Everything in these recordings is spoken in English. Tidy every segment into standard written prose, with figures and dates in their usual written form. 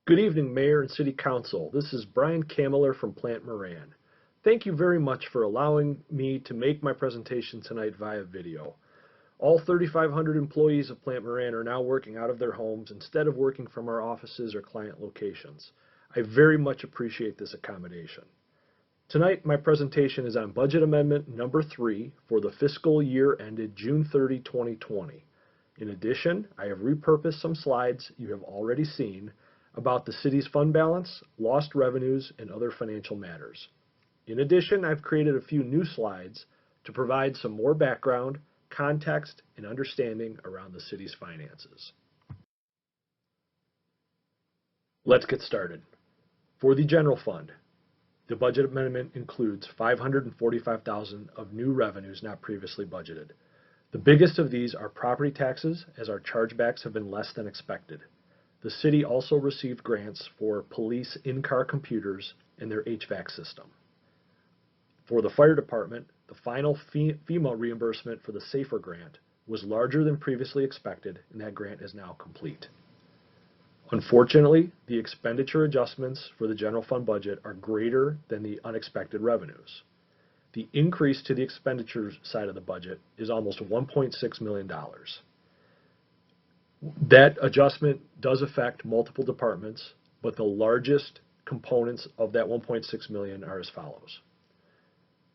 Good evening, Mayor and City Council. This is Brian Kammeler from Plant Moran. Thank you very much for allowing me to make my presentation tonight via video. All 3,500 employees of Plant Moran are now working out of their homes instead of working from our offices or client locations. I very much appreciate this accommodation. Tonight, my presentation is on Budget Amendment number 3 for the fiscal year ended June 30, 2020. In addition, I have repurposed some slides you have already seen about the city's fund balance, lost revenues, and other financial matters. In addition, I've created a few new slides to provide some more background, context, and understanding around the city's finances. Let's get started. For the general fund, the budget amendment includes $545,000 of new revenues not previously budgeted. The biggest of these are property taxes, as our chargebacks have been less than expected. The city also received grants for police in-car computers and their HVAC system. For the fire department, the final FEMA reimbursement for the SAFER grant was larger than previously expected, and that grant is now complete. Unfortunately, the expenditure adjustments for the general fund budget are greater than the unexpected revenues. The increase to the expenditures side of the budget is almost $1.6 million. That adjustment does affect multiple departments, but the largest components of that $1.6 million are as follows.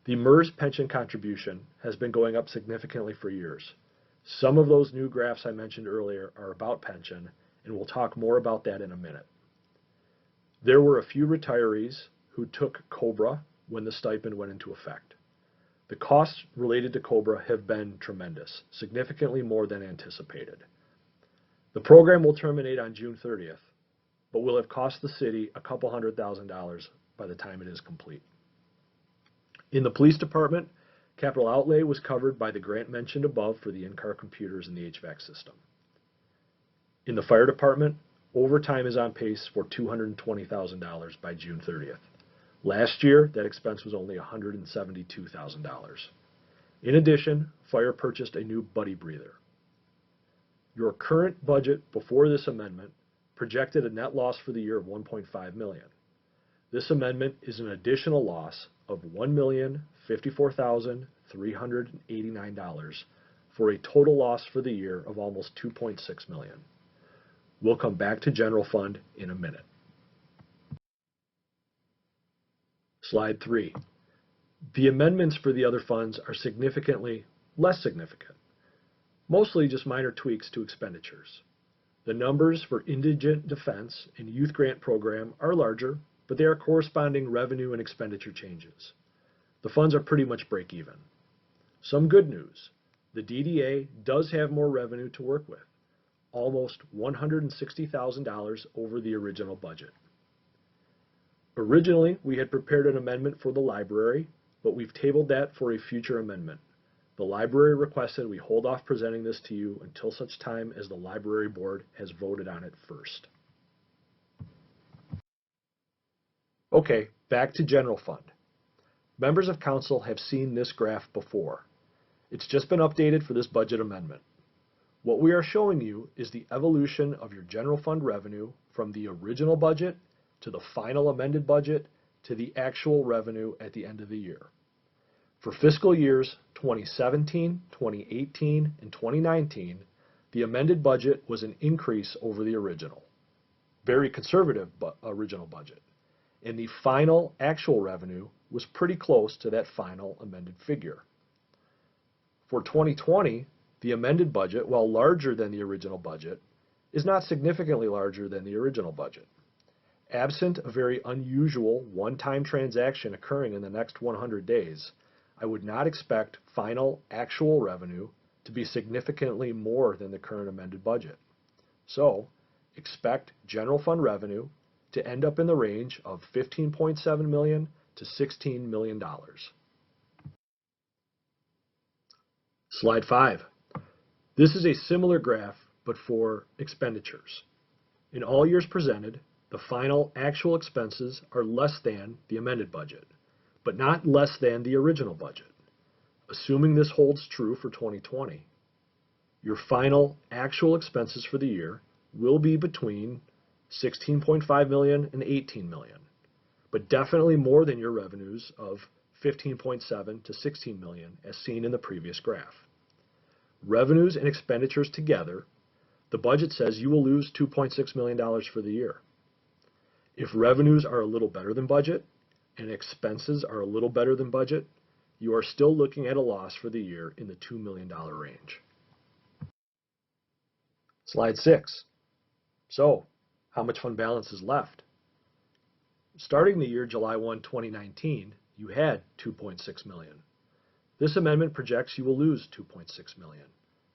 The MERS pension contribution has been going up significantly for years. Some of those new graphs I mentioned earlier are about pension, and we'll talk more about that in a minute. There were a few retirees who took COBRA when the stipend went into effect. The costs related to COBRA have been tremendous, significantly more than anticipated. The program will terminate on June 30th, but will have cost the city a couple $100,000 by the time it is complete. In the police department, capital outlay was covered by the grant mentioned above for the in-car computers and the HVAC system. In the fire department, overtime is on pace for $220,000 by June 30th. Last year, that expense was only $172,000. In addition, fire purchased a new buddy breather. Your current budget before this amendment projected a net loss for the year of $1.5 million. This amendment is an additional loss of $1,054,389 for a total loss for the year of almost $2.6 million. We'll come back to general fund in a minute. Slide 3. The amendments for the other funds are significantly less significant. Mostly just minor tweaks to expenditures. The numbers for indigent defense and youth grant program are larger, but they are corresponding revenue and expenditure changes. The funds are pretty much break even. Some good news. The DDA does have more revenue to work with, almost $160,000 over the original budget. Originally, we had prepared an amendment for the library, but we've tabled that for a future amendment. The library requested we hold off presenting this to you until such time as the library board has voted on it first. Okay, back to general fund. Members of council have seen this graph before. It's just been updated for this budget amendment. What we are showing you is the evolution of your general fund revenue from the original budget to the final amended budget to the actual revenue at the end of the year. For fiscal years 2017, 2018, and 2019, the amended budget was an increase over the original. Very conservative original budget. And the final actual revenue was pretty close to that final amended figure. For 2020, the amended budget, while larger than the original budget, is not significantly larger than the original budget. Absent a very unusual one-time transaction occurring in the next 100 days, I would not expect final actual revenue to be significantly more than the current amended budget. So, expect general fund revenue to end up in the range of $15.7 million to $16 million. Slide 5. This is a similar graph, but for expenditures. In all years presented, the final actual expenses are less than the amended budget, but not less than the original budget. Assuming this holds true for 2020, your final actual expenses for the year will be between $16.5 million and $18 million, but definitely more than your revenues of $15.7 to $16 million as seen in the previous graph. Revenues and expenditures together, the budget says you will lose $2.6 million for the year. If revenues are a little better than budget and expenses are a little better than budget, you are still looking at a loss for the year in the $2 million range. Slide 6. So, how much fund balance is left? Starting the year July 1, 2019, you had $2.6 million. This amendment projects you will lose $2.6 million.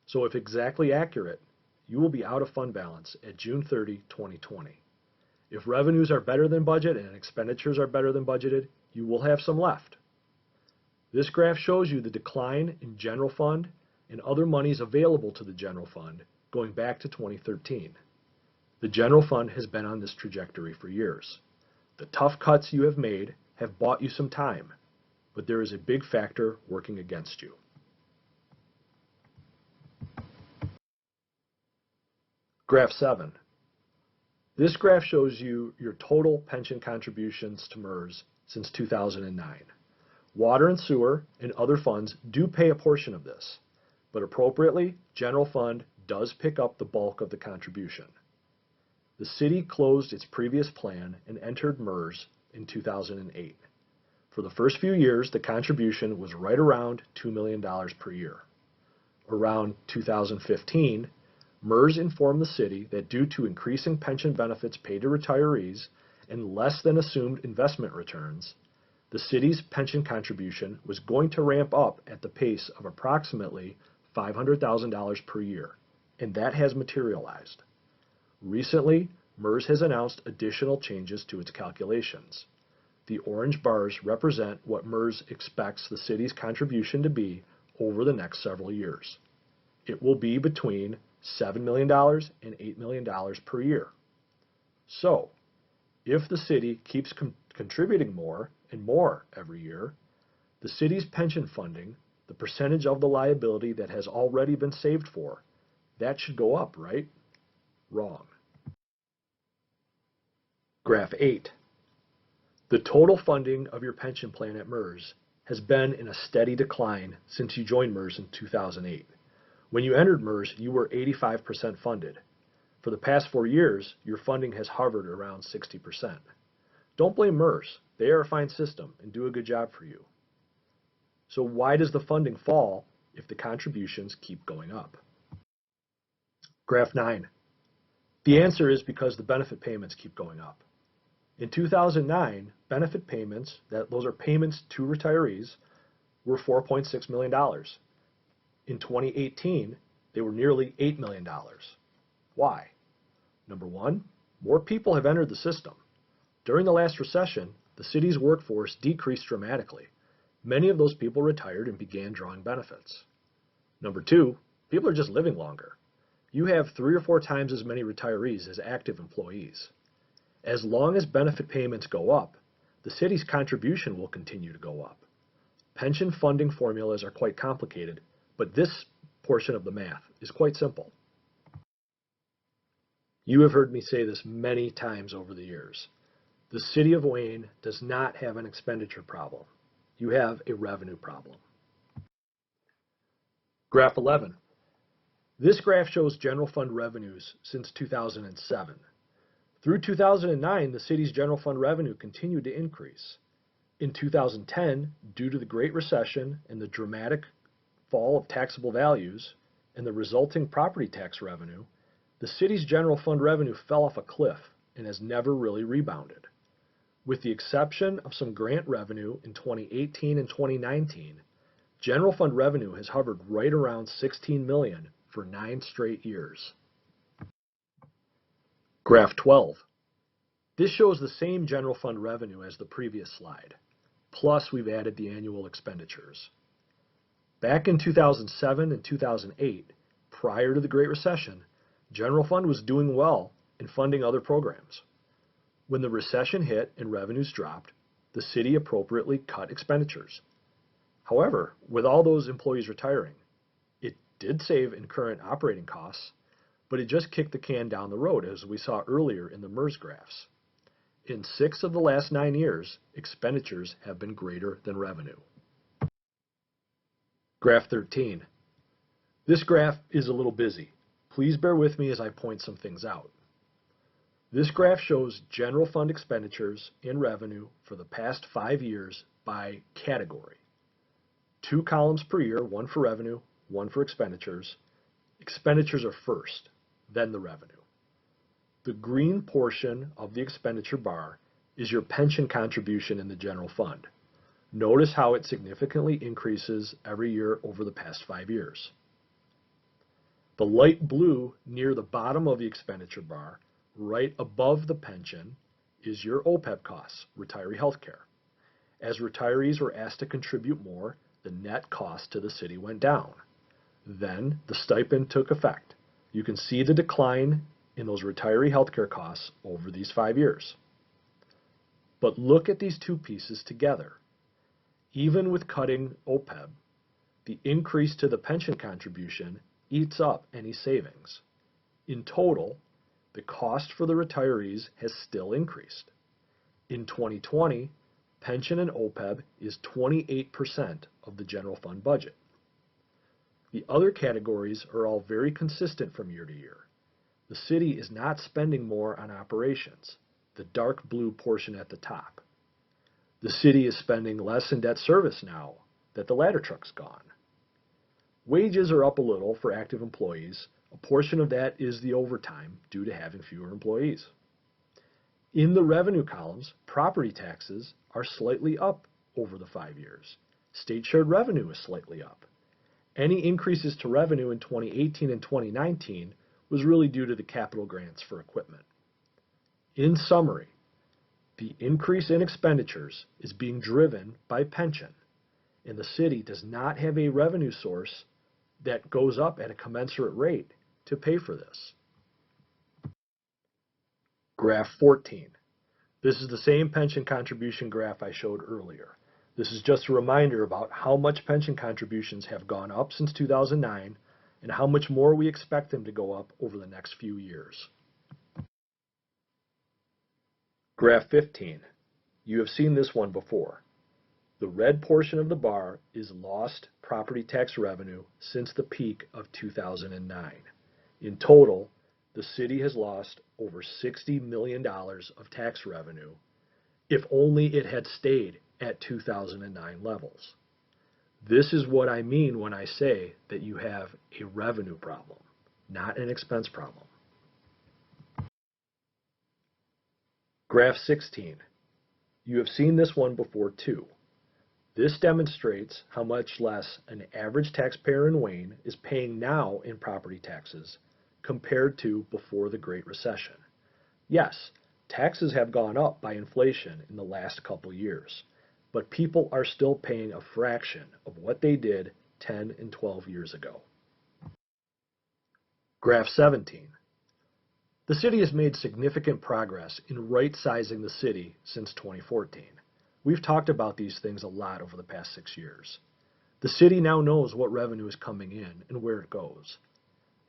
So if exactly accurate, you will be out of fund balance at June 30, 2020. If revenues are better than budget and expenditures are better than budgeted, you will have some left. This graph shows you the decline in general fund and other monies available to the general fund going back to 2013. The general fund has been on this trajectory for years. The tough cuts you have made have bought you some time, but there is a big factor working against you. Graph 7. This graph shows you your total pension contributions to MERS since 2009. Water and sewer and other funds do pay a portion of this, but appropriately, general fund does pick up the bulk of the contribution. The city closed its previous plan and entered MERS in 2008. For the first few years, the contribution was right around $2 million per year. Around 2015, MERS informed the city that due to increasing pension benefits paid to retirees and less than assumed investment returns, the city's pension contribution was going to ramp up at the pace of approximately $500,000 per year, and that has materialized. Recently, MERS has announced additional changes to its calculations. The orange bars represent what MERS expects the city's contribution to be over the next several years. It will be between $7 million and $8 million per year. So, if the city keeps contributing more and more every year, the city's pension funding, the percentage of the liability that has already been saved for, that should go up, right? Wrong. Graph 8. The total funding of your pension plan at MERS has been in a steady decline since you joined MERS in 2008. When you entered MERS, you were 85% funded. For the past 4 years, your funding has hovered around 60%. Don't blame MERS. They are a fine system and do a good job for you. So why does the funding fall if the contributions keep going up? Graph 9. The answer is because the benefit payments keep going up. In 2009, benefit payments, those are payments to retirees, were $4.6 million. In 2018, they were nearly $8 million. Why? Number one, more people have entered the system. During the last recession, the city's workforce decreased dramatically. Many of those people retired and began drawing benefits. Number two, people are just living longer. You have 3 or 4 times as many retirees as active employees. As long as benefit payments go up, the city's contribution will continue to go up. Pension funding formulas are quite complicated, but this portion of the math is quite simple. You have heard me say this many times over the years. The city of Wayne does not have an expenditure problem. You have a revenue problem. Graph 11. This graph shows general fund revenues since 2007. Through 2009, the city's general fund revenue continued to increase. In 2010, due to the Great Recession and the dramatic fall of taxable values and the resulting property tax revenue, the city's general fund revenue fell off a cliff and has never really rebounded. With the exception of some grant revenue in 2018 and 2019, general fund revenue has hovered right around $16 million for 9 straight years. Graph 12. This shows the same general fund revenue as the previous slide, plus we've added the annual expenditures. Back in 2007 and 2008, prior to the Great Recession, general fund was doing well in funding other programs. When the recession hit and revenues dropped, the city appropriately cut expenditures. However, with all those employees retiring, it did save in current operating costs, but it just kicked the can down the road, as we saw earlier in the MERS graphs. In 6 of the last 9 years, expenditures have been greater than revenue. Graph 13. This graph is a little busy. Please bear with me as I point some things out. This graph shows general fund expenditures and revenue for the past 5 years by category. 2 columns per year, one for revenue, one for expenditures. Expenditures are first, then the revenue. The green portion of the expenditure bar is your pension contribution in the general fund. Notice how it significantly increases every year over the past 5 years. The light blue near the bottom of the expenditure bar, right above the pension, is your OPEB costs, retiree health care. As retirees were asked to contribute more, the net cost to the city went down. Then the stipend took effect. You can see the decline in those retiree healthcare costs over these 5 years. But look at these two pieces together. Even with cutting OPEB, the increase to the pension contribution eats up any savings. In total, the cost for the retirees has still increased. In 2020, pension and OPEB is 28% of the general fund budget. The other categories are all very consistent from year to year. The city is not spending more on operations, the dark blue portion at the top. The city is spending less in debt service now that the ladder truck's gone. Wages are up a little for active employees. A portion of that is the overtime due to having fewer employees. In the revenue columns, property taxes are slightly up over the 5 years. State shared revenue is slightly up. Any increases to revenue in 2018 and 2019 was really due to the capital grants for equipment. In summary, the increase in expenditures is being driven by pension, and the city does not have a revenue source that goes up at a commensurate rate to pay for this. Graph 14. This is the same pension contribution graph I showed earlier. This is just a reminder about how much pension contributions have gone up since 2009 and how much more we expect them to go up over the next few years. Graph 15. You have seen this one before. The red portion of the bar is lost property tax revenue since the peak of 2009. In total, the city has lost over $60 million of tax revenue if only it had stayed at 2009 levels. This is what I mean when I say that you have a revenue problem, not an expense problem. Graph 16. You have seen this one before too. This demonstrates how much less an average taxpayer in Wayne is paying now in property taxes compared to before the Great Recession. Yes, taxes have gone up by inflation in the last couple years, but people are still paying a fraction of what they did 10 and 12 years ago. Graph 17. The city has made significant progress in right-sizing the city since 2014. We've talked about these things a lot over the past 6 years. The city now knows what revenue is coming in and where it goes.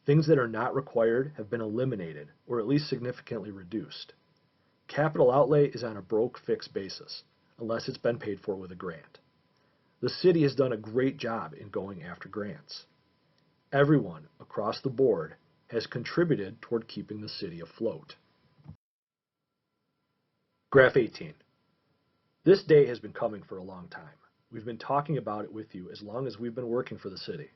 Things that are not required have been eliminated or at least significantly reduced. Capital outlay is on a broke-fix basis, unless it's been paid for with a grant. The city has done a great job in going after grants. Everyone across the board has contributed toward keeping the city afloat. Graph 18. This day has been coming for a long time. We've been talking about it with you as long as we've been working for the city.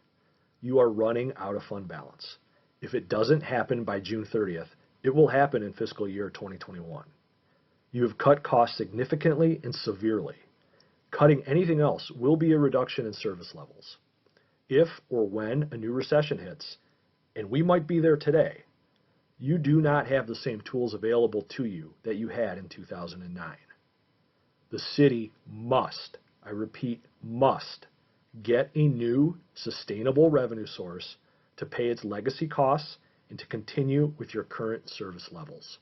You are running out of fund balance. If it doesn't happen by June 30th, it will happen in fiscal year 2021. You have cut costs significantly and severely. Cutting anything else will be a reduction in service levels. If or when a new recession hits, and we might be there today, you do not have the same tools available to you that you had in 2009. The city must, I repeat, must, get a new, sustainable revenue source to pay its legacy costs and to continue with your current service levels.